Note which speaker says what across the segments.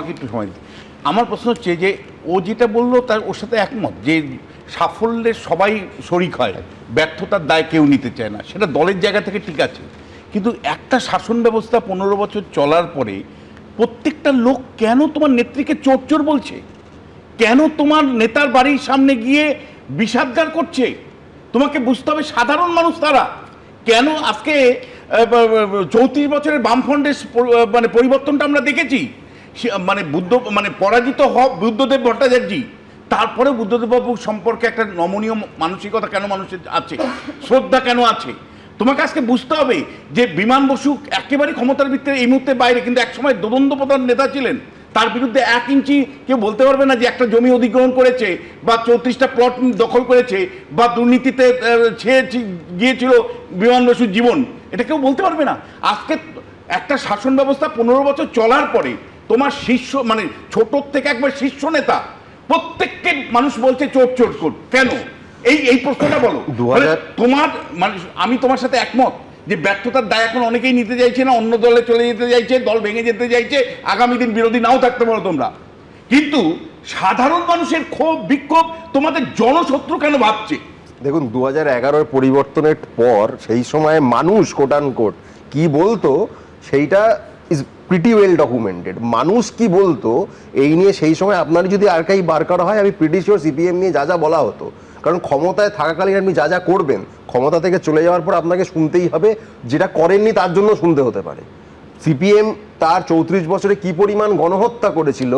Speaker 1: আমাকে একটু সময় দিতে। আমার প্রশ্ন হচ্ছে যে ও যেটা বললো তার ওর সাথে একমত যে সাফল্যের সবাই শরিক হয়, ব্যর্থতার দায় কেউ নিতে চায় না, সেটা দলের জায়গা থেকে ঠিক আছে। কিন্তু একটা শাসন ব্যবস্থা 15 বছর চলার পরে প্রত্যেকটা লোক কেন তোমার নেত্রীকে চোর চোর বলছে? কেন তোমার নেতার বাড়ির সামনে গিয়ে বিষাদগার করছে? তোমাকে বুঝতে হবে সাধারণ মানুষ তারা কেন আজকে 34 বছরের বামফ্রন্টের মানে পরিবর্তনটা আমরা দেখেছি। মানে পরাজিত বুদ্ধদেব ভট্টাচার্য, তারপরে বুদ্ধদেব বাবু সম্পর্কে একটা নমনীয় মানসিকতা কেন মানুষের আছে, শ্রদ্ধা কেন আছে? তোমাকে আজকে বুঝতে হবে যে বিমান বসু একেবারে ক্ষমতার ভিত্তিতে এই মুহূর্তে বাইরে, কিন্তু একসময় দোদণ্ড প্রধান নেতা ছিলেন। তার বিরুদ্ধে 1 ইঞ্চি কেউ বলতে পারবে না যে একটা জমি অধিগ্রহণ করেছে বা 34টা প্লট দখল করেছে বা দুর্নীতিতে ছেয়ে গিয়েছিল বিমান বসুর জীবন, এটা কেউ বলতে পারবে না। আজকে একটা শাসন ব্যবস্থা 15 বছর চলার পরে তোমার শীর্ষ মানে ছোট থেকে একবার শীর্ষ নেতা প্রত্যেককে মানুষ বলছে চোর চোর চোর কেন? এই প্রশ্নটা বলো। তোমার মানে আমি তোমার সাথে একমত যে ব্যর্থতার দায় এখন অনেকেই নিতে চাইছে না, অন্য দলে চলে যেতে চাইছে, দল ভেঙে যেতে চাইছে, আগামী দিন বিরোধী নাও থাকতে পারো তোমরা, কিন্তু সাধারণ মানুষের ক্ষোভ বিক্ষোভ তোমাদের জনশত্রু কেন ভাবছে?
Speaker 2: দেখুন 2011 পরিবর্তনের পর সেই সময় মানুষ কোট অ্যান্ড কোট কি বলতো সেইটা ইজ প্রিটি ওয়েল ডকুমেন্টেড। মানুষ কি বলতো এই নিয়ে সেই সময় আপনার যদি আর্কাইভ বার করা হয়, আমি প্রিটি শিওর সিপিএম নিয়ে যা যা বলা হতো, কারণ ক্ষমতায় থাকাকালীন আপনি যা যা করবেন ক্ষমতা থেকে চলে যাওয়ার পর আপনাকে শুনতেই হবে, যেটা করেননি তার জন্য শুনতে হতে পারে। সিপিএম তার 34 বছরে কি পরিমাণ গণহত্যা করেছিল,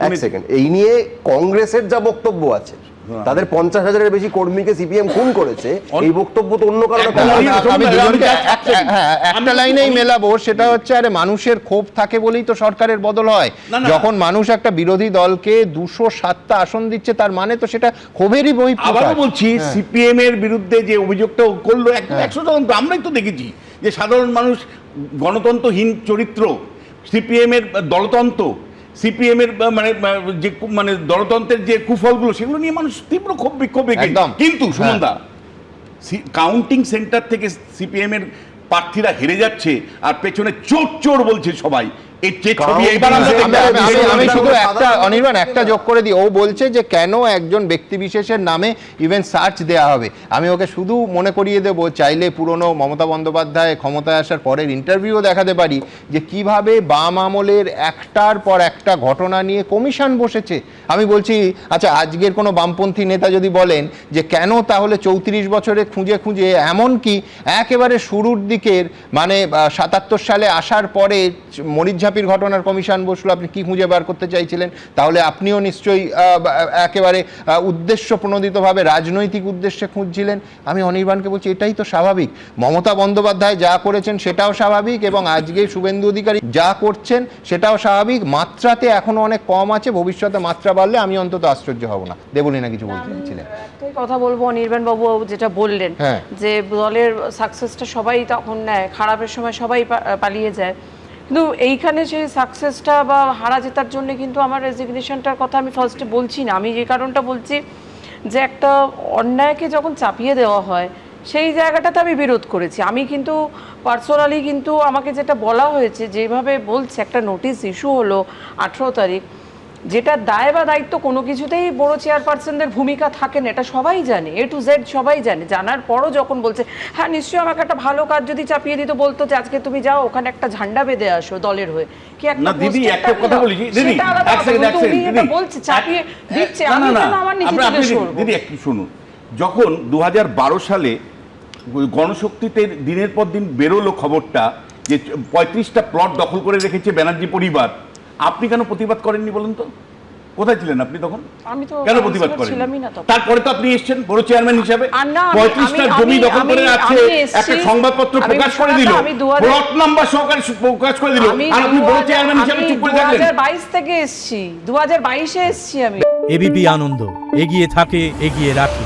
Speaker 2: এক সেকেন্ড, এই নিয়ে কংগ্রেসের যা বক্তব্য আছে, তাদের 50,000-এর বেশি কর্মীকে সিপিএম খুন করেছে, এই বক্তব্য তো অন্য কারণে।
Speaker 3: আমি একটা লাইনেই মেলাবো, সেটা হচ্ছে আরে মানুষের ক্ষোভ থাকে বলেই তো সরকারের বদল হয়। যখন মানুষ একটা বিরোধী দলকে 207টা আসন দিচ্ছে তার মানে তো সেটা ক্ষোভেরই বহিঃপ্রকাশ।
Speaker 1: আবারও বলছি সিপিএম এর বিরুদ্ধে যে অভিযোগটা করলো 100%, আমরাই তো দেখেছি যে সাধারণ মানুষ গণতন্ত্রহীন চরিত্র, সিপিএম এর দলতন্ত্র, সিপিএম এর মানে দলতন্ত্রের যে কুফলগুলো সেগুলো নিয়ে মানুষ তীব্র ক্ষোভ বিক্ষোভ রেখে। কিন্তু সুমনদা, কাউন্টিং সেন্টার থেকে সিপিএম এর প্রার্থীরা হেরে যাচ্ছে আর পেছনে চোর চোর বলছে সবাই।
Speaker 3: আমি শুধু অনির্বাণ একটা যোগ করে দিই, ও বলছে যে কেন একজন ব্যক্তি বিশেষের নামে ইভেন সার্চ দেওয়া হবে। আমি ওকে শুধু মনে করিয়ে দেবো, চাইলে পুরনো মমতা বন্দ্যোপাধ্যায় ক্ষমতায় আসার পরের ইন্টারভিউ দেখাতে পারি যে কিভাবে বাম আমলের একটার পর একটা ঘটনা নিয়ে কমিশন বসেছে। আমি বলছি আচ্ছা, আজকের কোনো বামপন্থী নেতা যদি বলেন যে কেন তাহলে 34 বছরে খুঁজে খুঁজে, এমনকি একেবারে শুরুর দিকের মানে 77 সালে আসার পরে মরিচঝাপির ঘটনার কমিশন বসলো, আপনি কি খুঁজে বার করতে চাইছিলেন? তাহলে আপনিও নিশ্চয়ই একেবারে উদ্দেশ্য প্রণোদিতভাবে রাজনৈতিক উদ্দেশ্যে খুঁজছিলেন। আমি অনির্বাণকে বলছি এটাই তো স্বাভাবিক। মমতা বন্দ্যোপাধ্যায় যা করেছেন সেটাও স্বাভাবিক, এবং আজকে শুভেন্দু অধিকারী যা করছেন সেটাও স্বাভাবিক। মাত্রাতে এখনো অনেক কম আছে, ভবিষ্যতে মাত্রা বাড়লে আমি অন্তত আশ্চর্য হব না। দেবলীনা কিছু বলতে চাইছিলেন?
Speaker 4: একটাই কথা বলবো, অনির্বাণ বাবু যেটা বললেন যে দলের সাকসেসটা সবাই তখন নেয়, খারাপের সময় সবাই পালিয়ে যায়, কিন্তু এইখানে সেই সাকসেসটা বা হারা জেতার জন্য কিন্তু আমার রেজিগনেশনটার কথা আমি ফার্স্টে বলছি না। আমি যে কারণটা বলছি যে একটা অন্যায়কে যখন চাপিয়ে দেওয়া হয় সেই জায়গাটাতে আমি বিরোধ করেছি। আমি কিন্তু পার্সোনালি কিন্তু আমাকে যেটা বলা হয়েছে, যেভাবে বলছে একটা নোটিশ ইস্যু হলো 18 তারিখ, যেটা দায় বা দায়িত্ব কোনো কিছুতেই বড় চেয়ারপারসনদের ভূমিকা থাকে না, এটা সবাই জানে, A to Z সবাই জানে। জানার পরও যখন বলছে হ্যাঁ নিশ্চয়ই আমাকে একটা ভালো কাজ যদি চাপিয়ে দিত, বলতো যে আজকে তুমি যাও ওখানে একটা ঝান্ডা বেঁধে আসো দলের হয়ে, কি একটা
Speaker 1: দিদি একটা কথা বলি দিদি,
Speaker 4: এটা বলছে চাপিয়ে দিচ্ছে, আমি কেন আমার নিজেকে সরব?
Speaker 1: দিদি একটু শুনুন, যখন 2012 সালে গণশক্তিতে দিনের পর দিন বেরোলো খবরটা যে 35টা প্লট দখল করে রেখেছে ব্যানার্জি পরিবার, আপনি কেন প্রতিবাদ করেননি বলুন তো? কোথায় ছিলেন আপনি তখন?
Speaker 4: আমি তো
Speaker 1: কেন প্রতিবাদ করেননি?
Speaker 4: না তখন।
Speaker 1: তারপরে তো আপনি এসেছেন বড় চেয়ারম্যান হিসেবে, 35টা জমি দখল করে আছে, একটা সংবাদপত্র প্রকাশ করে দিল, প্লট নাম্বার সহকারে প্রকাশ করে দিল, আর আপনি বড় চেয়ারম্যান হিসেবে চুপ করে থাকলেন।
Speaker 4: 2022 থেকে এসেছি, 2022 এ এসেছি আমি।
Speaker 5: এবিপি আনন্দ, এগিয়ে থাকে, এগিয়ে রাখে।